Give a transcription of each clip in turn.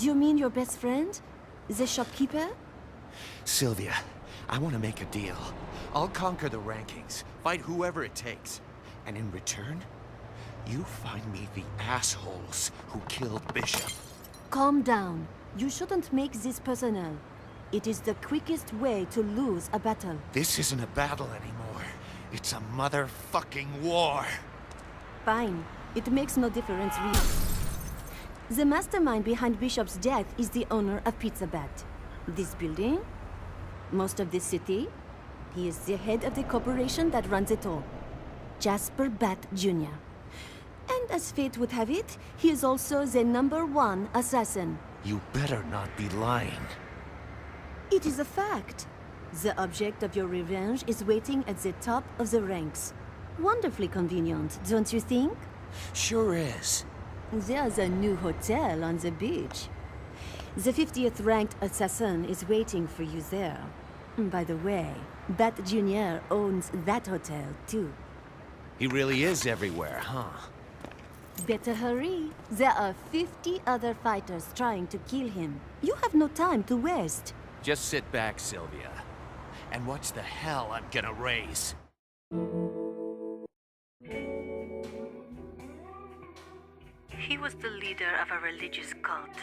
You mean your best friend? The shopkeeper? Sylvia, I want to make a deal. I'll conquer the rankings, fight whoever it takes. And in return, you find me the assholes who killed Bishop. Calm down. You shouldn't make this personal. It is the quickest way to lose a battle. This isn't a battle anymore. It's a motherfucking war. Fine. It makes no difference, really. The mastermind behind Bishop's death is the owner of Pizza Bat. This building, most of this city, he is the head of the corporation that runs it all. Jasper Bat Jr. And as fate would have it, he is also the #1 assassin. You better not be lying. It is a fact. The object of your revenge is waiting at the top of the ranks. Wonderfully convenient, don't you think? Sure is. There's a new hotel on the beach. The 50th ranked assassin is waiting for you there. By the way, Bat Jr. owns that hotel too. He really is everywhere, huh? Better hurry. There are 50 other fighters trying to kill him. You have no time to waste. Just sit back, Sylvia, and watch the hell I'm gonna raise. He was the leader of a religious cult.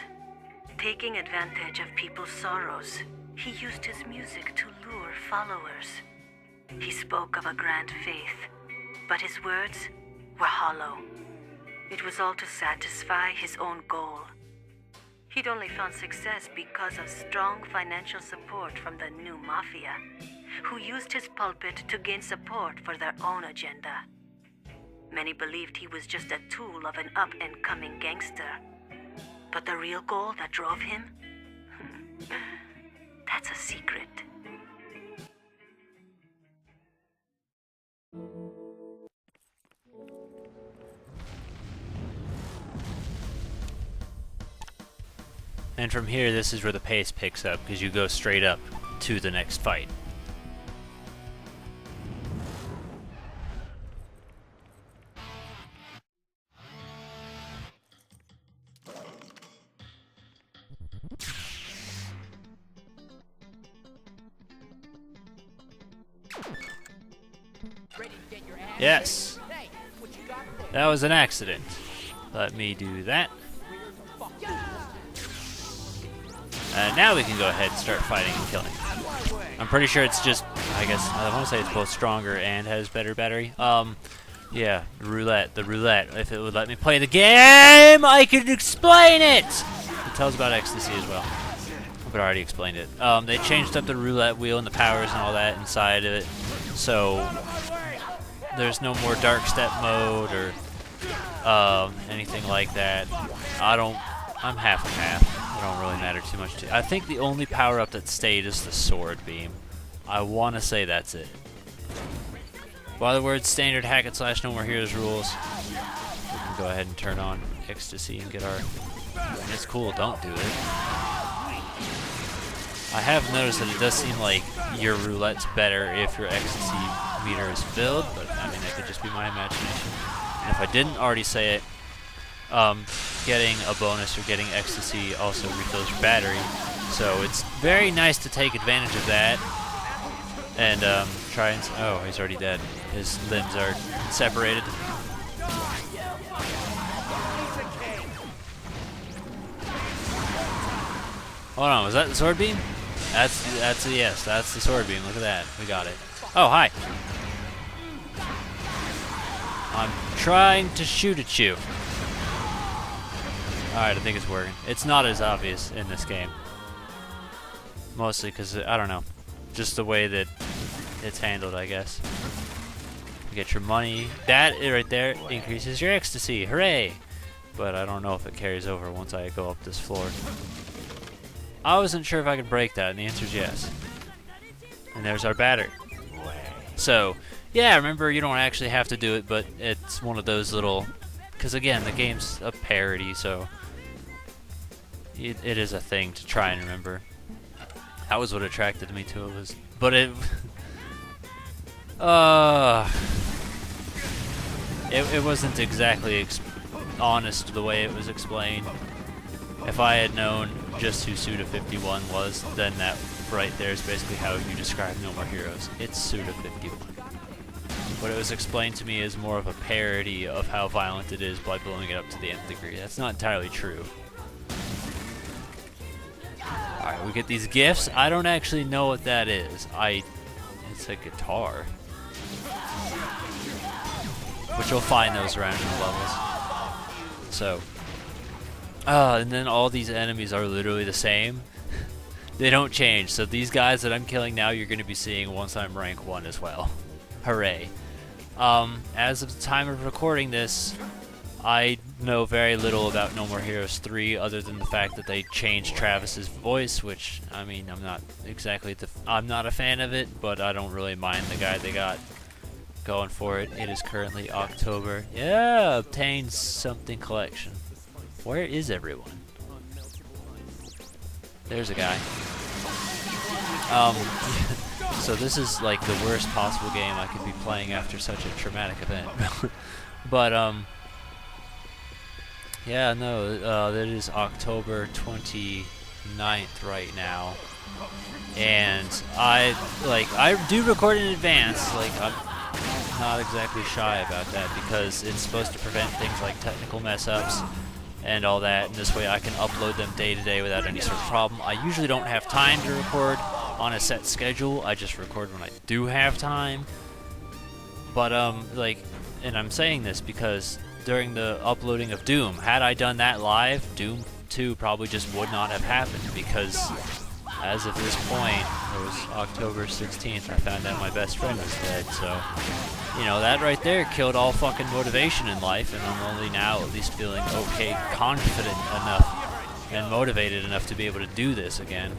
Taking advantage of people's sorrows, he used his music to lure followers. He spoke of a grand faith, but his words were hollow. It was all to satisfy his own goal. He'd only found success because of strong financial support from the new mafia, who used his pulpit to gain support for their own agenda. Many believed he was just a tool of an up-and-coming gangster. But the real goal that drove him? That's a secret. And from here, this is where the pace picks up, because you go straight up to the next fight. Yes, that was an accident. Let me do that. And now we can go ahead and start fighting and killing. I'm pretty sure it's just, I guess, I want to say it's both stronger and has better battery. Yeah, the roulette. If it would let me play the game, I could explain it! It tells about ecstasy as well. But I already explained it. They changed up the roulette wheel and the powers and all that inside of it. So there's no more dark step mode or anything like that. I'm half and half. It don't really matter too much. I think the only power up that stayed is the sword beam. I want to say that's it. By the word standard hack and slash no more heroes rules, we can go ahead and turn on ecstasy and get our. And it's cool. Don't do it. I have noticed that it does seem like your roulette's better if your ecstasy meter is filled, but I mean that could just be my imagination. And if I didn't already say it, getting a bonus or getting ecstasy also refills your battery, so it's very nice to take advantage of that and try and. Oh, he's already dead. His limbs are separated. Hold on, was that the sword beam? That's a yes. That's the sword beam. Look at that. We got it. Oh, hi. I'm trying to shoot at you. Alright, I think it's working. It's not as obvious in this game. Mostly because, I don't know, just the way that it's handled, I guess. You get your money. That right there increases your ecstasy. Hooray! But I don't know if it carries over once I go up this floor. I wasn't sure if I could break that, and the answer is yes. And there's our battery. So, yeah, remember, you don't actually have to do it, but it's one of those little... Because, again, the game's a parody, so... It is a thing to try and remember. That was what attracted me to it. Was, but it... it wasn't exactly honest the way it was explained. If I had known just who Suda51 was, then that right there is basically how you describe No More Heroes. It's Suda51. What it was explained to me is more of a parody of how violent it is by blowing it up to the nth degree. That's not entirely true. Alright, we get these gifts. I don't actually know what that is. It's a guitar. Which you'll find those around in the levels. So, and then all these enemies are literally the same. They don't change. So these guys that I'm killing now, you're going to be seeing once I'm rank 1 as well. Hooray. As of the time of recording this, I know very little about No More Heroes 3 other than the fact that they changed Travis's voice, which, I mean, I'm not exactly I'm not a fan of it, but I don't really mind the guy they got going for it. It is currently October. Yeah, obtained something collection. Where is everyone? There's a guy. So this is like the worst possible game I could be playing after such a traumatic event. But yeah, no, that is October 29th right now, and I do record in advance. Like, I'm not exactly shy about that because it's supposed to prevent things like technical mess ups and all that, and this way I can upload them day to day without any sort of problem. I usually don't have time to record on a set schedule. I just record when I do have time. But and I'm saying this because during the uploading of Doom, had I done that live, Doom 2 probably just would not have happened, because as of this point, it was October 16th, I found out my best friend was dead. So, you know, that right there killed all fucking motivation in life, and I'm only now at least feeling okay, confident enough and motivated enough to be able to do this again.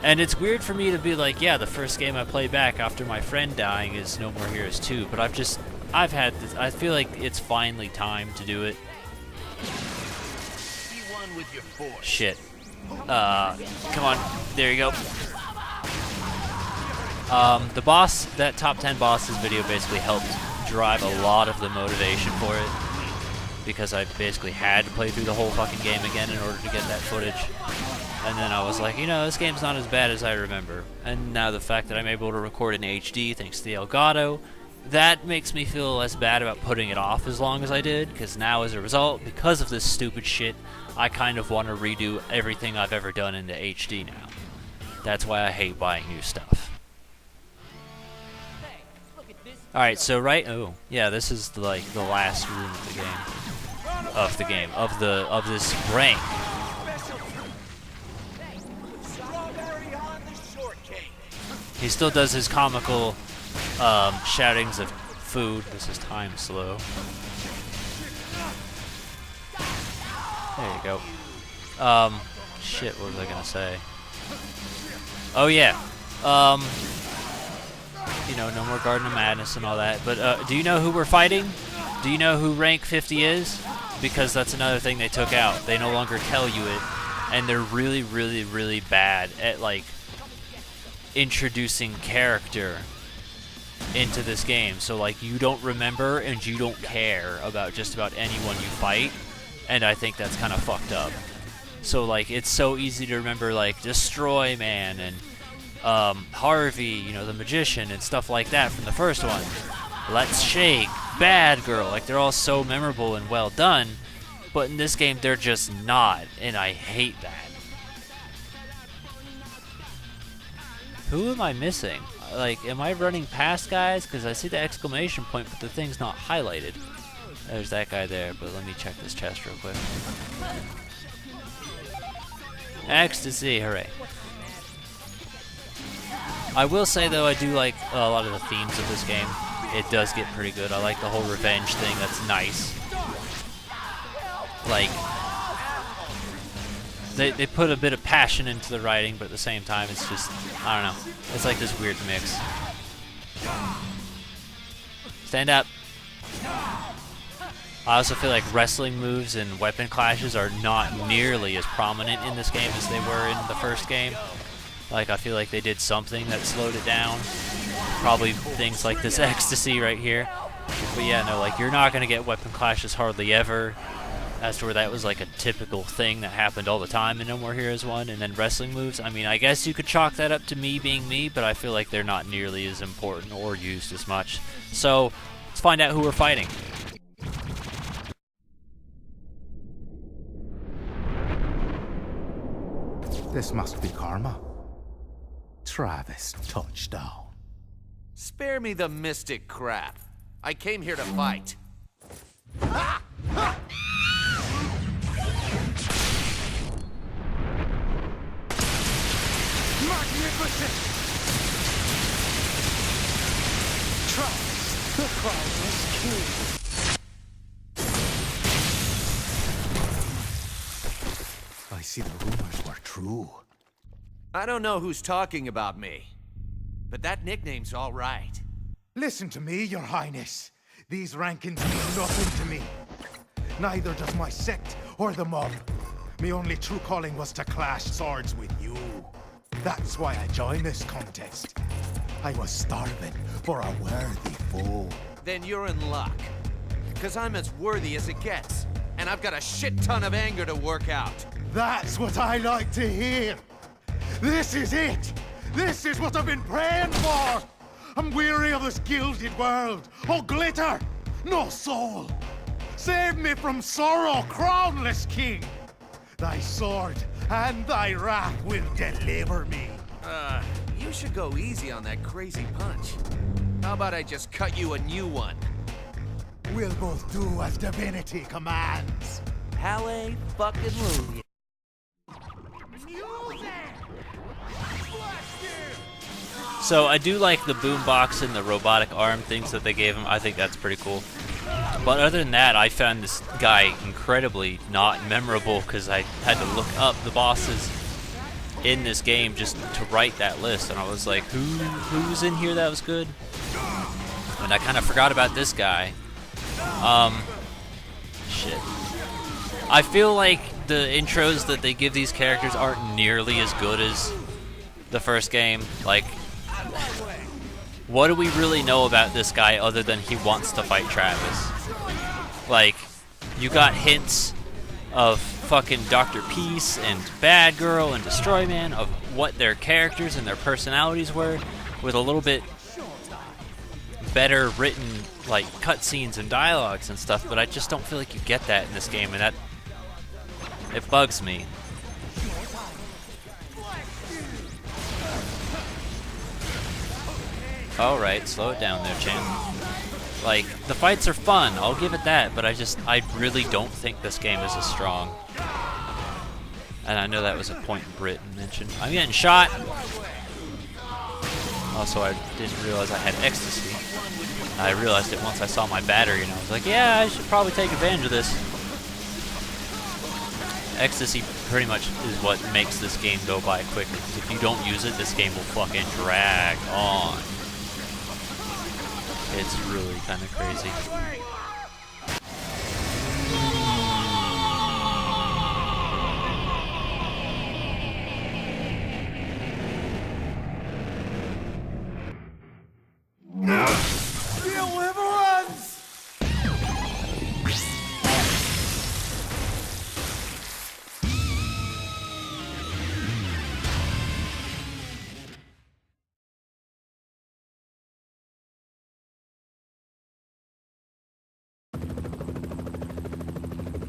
And it's weird for me to be like, yeah, the first game I play back after my friend dying is No More Heroes 2, but I've had this, I feel like it's finally time to do it. Shit. Come on, there you go. The boss, that top 10 bosses video basically helped drive a lot of the motivation for it, because I basically had to play through the whole fucking game again in order to get that footage. And then I was like, you know, this game's not as bad as I remember. And now the fact that I'm able to record in HD thanks to the Elgato, that makes me feel less bad about putting it off as long as I did, because now as a result, because of this stupid shit, I kind of want to redo everything I've ever done into HD now. That's why I hate buying new stuff. Alright, so oh, yeah, this is like the last room of the game. Of this rank. He still does his comical shoutings of food. This is time slow. There you go. Shit, what was I gonna say? Oh yeah. You know, no more Garden of Madness and all that. But do you know who we're fighting? Do you know who rank 50 is? Because that's another thing they took out. They no longer tell you it, and they're really, really, really bad at like introducing character into this game. So like, you don't remember and you don't care about just about anyone you fight, and I think that's kind of fucked up. So like, it's so easy to remember like Destroy Man and Harvey, you know, the Magician and stuff like that from the first one. Let's Shake, Bad Girl, like they're all so memorable and well done, but in this game they're just not, and I hate that. Who am I missing? Like, am I running past guys? Because I see the exclamation point, but the thing's not highlighted. There's that guy there, but let me check this chest real quick. Ecstasy, hooray. I will say, though, I do like a lot of the themes of this game. It does get pretty good. I like the whole revenge thing. That's nice. Like, they put a bit of passion into the writing, but at the same time, it's just, I don't know. It's like this weird mix. Stand up. I also feel like wrestling moves and weapon clashes are not nearly as prominent in this game as they were in the first game. Like, I feel like they did something that slowed it down. Probably things like this ecstasy right here. But yeah, no, like, you're not going to get weapon clashes hardly ever. as to where that was like a typical thing that happened all the time in No More Heroes 1, and then wrestling moves. I mean, I guess you could chalk that up to me being me, but I feel like they're not nearly as important or used as much. So, let's find out who we're fighting. This must be karma. Travis touchdown. Spare me the mystic crap. I came here to fight. Magnificent! Travis, the crownless king. I see the rumors were true. I don't know who's talking about me, but that nickname's all right. Listen to me, Your Highness. These rankings mean nothing to me. Neither does my sect or the mob. My only true calling was to clash swords with you. That's why I joined this contest. I was starving for a worthy foe. Then you're in luck. Because I'm as worthy as it gets. And I've got a shit ton of anger to work out. That's what I like to hear. This is it. This is what I've been praying for. I'm weary of this gilded world. Oh, glitter, no soul. Save me from sorrow, crownless king. Thy sword and thy wrath will deliver me. You should go easy on that crazy punch. How about I just cut you a new one? We'll both do as divinity commands. Hallelujah. So I do like the boombox and the robotic arm things that they gave him. I think that's pretty cool. But other than that, I found this guy incredibly not memorable because I had to look up the bosses in this game just to write that list, and I was like, who's in here that was good? And I kind of forgot about this guy. Shit. I feel like the intros that they give these characters aren't nearly as good as the first game. Like, what do we really know about this guy other than he wants to fight Travis? Like, you got hints of fucking Dr. Peace and Bad Girl and Destroy Man of what their characters and their personalities were, with a little bit better written, like, cutscenes and dialogues and stuff, but I just don't feel like you get that in this game, and that, it bugs me. Alright, slow it down there, champ. Like, the fights are fun, I'll give it that, but I really don't think this game is as strong. And I know that was a point Britt mentioned. I'm getting shot! Also, I didn't realize I had ecstasy. I realized it once I saw my battery, and I was like, yeah, I should probably take advantage of this. Ecstasy pretty much is what makes this game go by quicker. If you don't use it, this game will fucking drag on. It's really kind of crazy. Deliverance!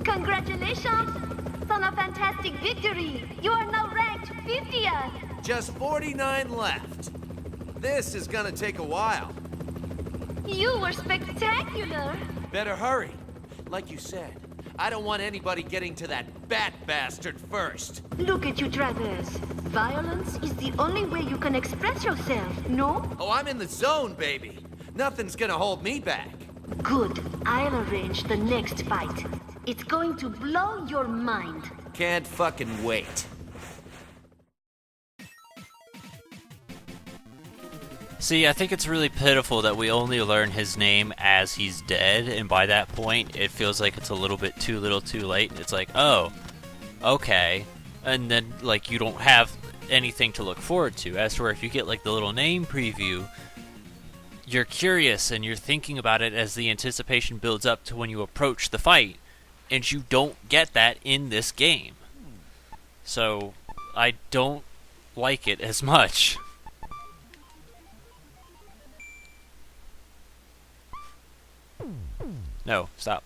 Congratulations on a fantastic victory! You are now ranked 50th! Just 49 left. This is gonna take a while. You were spectacular! Better hurry. Like you said, I don't want anybody getting to that bat bastard first. Look at you, Travis. Violence is the only way you can express yourself, no? Oh, I'm in the zone, baby. Nothing's gonna hold me back. Good. I'll arrange the next fight. It's going to blow your mind. Can't fucking wait. See, I think it's really pitiful that we only learn his name as he's dead, and by that point, it feels like it's a little bit too little too late. It's like, oh, okay. And then, like, you don't have anything to look forward to. As to where if you get, like, the little name preview, you're curious and you're thinking about it as the anticipation builds up to when you approach the fight. and you don't get that in this game. So I don't like it as much. No, stop.